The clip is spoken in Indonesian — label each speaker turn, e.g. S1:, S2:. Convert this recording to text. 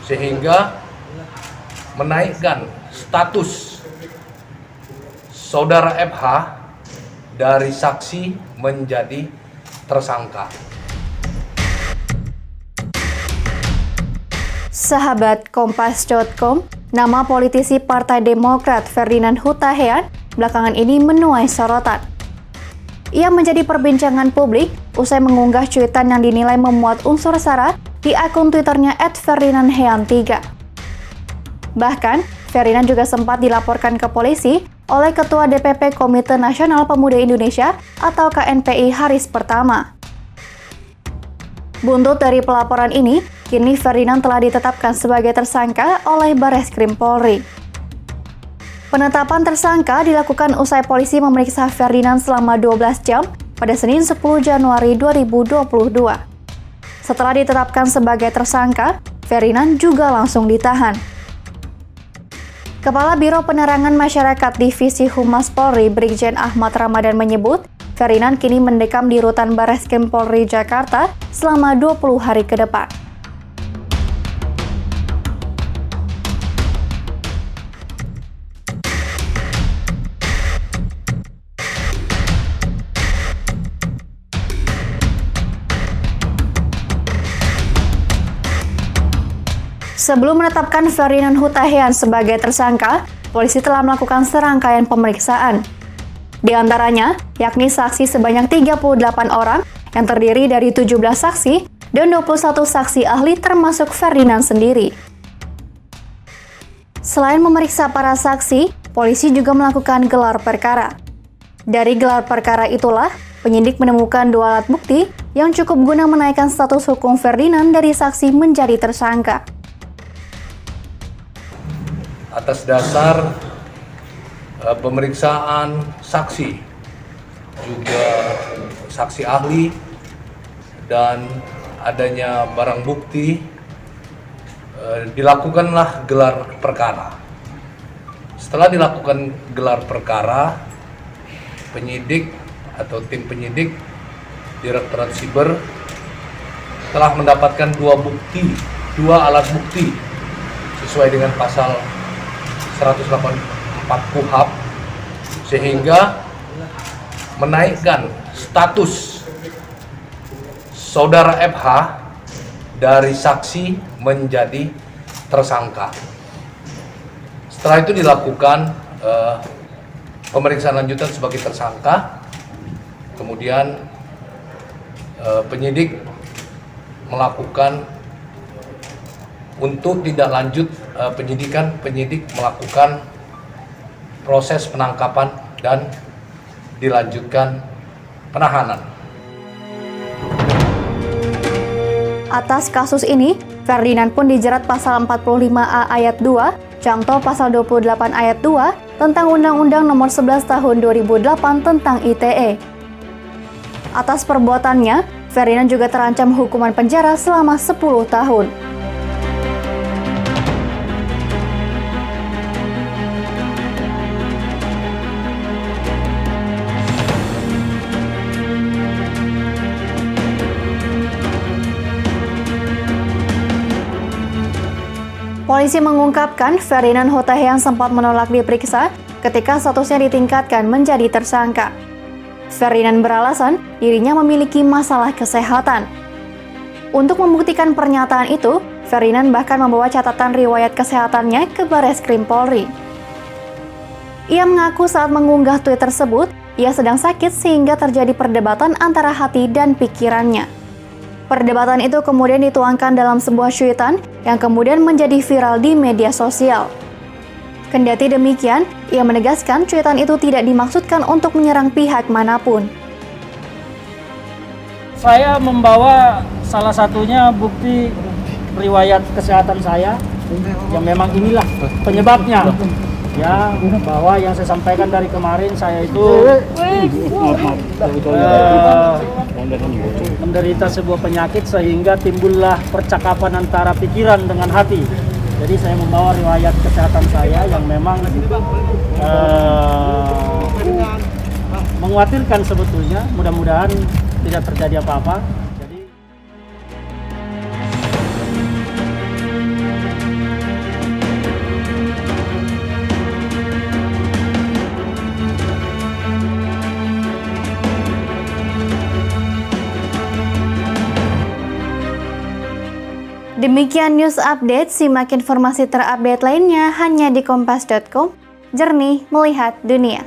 S1: sehingga menaikkan status saudara FH dari saksi menjadi tersangka.
S2: Sahabat Kompas.com, nama politisi Partai Demokrat Ferdinand Huta Heian belakangan ini menuai sorotan. Ia menjadi perbincangan publik usai mengunggah cuitan yang dinilai memuat unsur sara di akun Twitternya @ferdinandheian3. Bahkan, Ferdinand juga sempat dilaporkan ke polisi oleh Ketua DPP Komite Nasional Pemuda Indonesia atau KNPI Haris Pertama. Buntut dari pelaporan ini, kini Ferdinand telah ditetapkan sebagai tersangka oleh Barreskrim Polri. Penetapan tersangka dilakukan usai polisi memeriksa Ferdinand selama 12 jam pada Senin 10 Januari 2022. Setelah ditetapkan sebagai tersangka, Ferdinand juga langsung ditahan. Kepala Biro Penerangan Masyarakat Divisi Humas Polri, Brigjen Ahmad Ramadan menyebut, Ferdinand kini mendekam di rutan Barreskrim Polri Jakarta selama 20 hari ke depan. Sebelum menetapkan Ferdinand Huta Heian sebagai tersangka, polisi telah melakukan serangkaian pemeriksaan. Di antaranya, yakni saksi sebanyak 38 orang yang terdiri dari 17 saksi dan 21 saksi ahli termasuk Ferdinand sendiri. Selain memeriksa para saksi, polisi juga melakukan gelar perkara. Dari gelar perkara itulah, penyidik menemukan 2 alat bukti yang cukup guna menaikkan status hukum Ferdinand dari saksi menjadi tersangka.
S1: Atas dasar pemeriksaan saksi, juga saksi ahli, dan adanya barang bukti, dilakukanlah gelar perkara. Setelah dilakukan gelar perkara, penyidik atau tim penyidik Direktorat Siber telah mendapatkan 2 alat bukti sesuai dengan pasal 184 KUHP, sehingga menaikkan status saudara FH dari saksi menjadi tersangka. Setelah itu dilakukan pemeriksaan lanjutan sebagai tersangka, kemudian penyidik melakukan untuk tindak lanjut penyidikan, penyidik melakukan proses penangkapan dan dilanjutkan penahanan.
S2: Atas kasus ini, Ferdinand pun dijerat pasal 45A ayat 2, Contoh pasal 28 ayat 2 tentang Undang-Undang Nomor 11 Tahun 2008 tentang ITE. Atas perbuatannya, Ferdinand juga terancam hukuman penjara selama 10 tahun. Polisi mengungkapkan Ferdinand Huta Heian sempat menolak diperiksa ketika statusnya ditingkatkan menjadi tersangka. Ferdinand beralasan dirinya memiliki masalah kesehatan. Untuk membuktikan pernyataan itu, Ferdinand bahkan membawa catatan riwayat kesehatannya ke Barreskrim Polri. Ia mengaku saat mengunggah tweet tersebut, ia sedang sakit sehingga terjadi perdebatan antara hati dan pikirannya. Perdebatan itu kemudian dituangkan dalam sebuah cuitan yang kemudian menjadi viral di media sosial. Kendati demikian, ia menegaskan cuitan itu tidak dimaksudkan untuk menyerang pihak manapun.
S3: Saya membawa salah satunya bukti riwayat kesehatan saya, yang memang inilah penyebabnya. Ya, bahwa yang saya sampaikan dari kemarin, saya itu menderita sebuah penyakit sehingga timbullah percakapan antara pikiran dengan hati. Jadi saya membawa riwayat kesehatan saya yang memang mengkhawatirkan sebetulnya. Mudah-mudahan tidak terjadi apa-apa.
S2: Demikian news update, simak informasi terupdate lainnya hanya di kompas.com, jernih melihat dunia.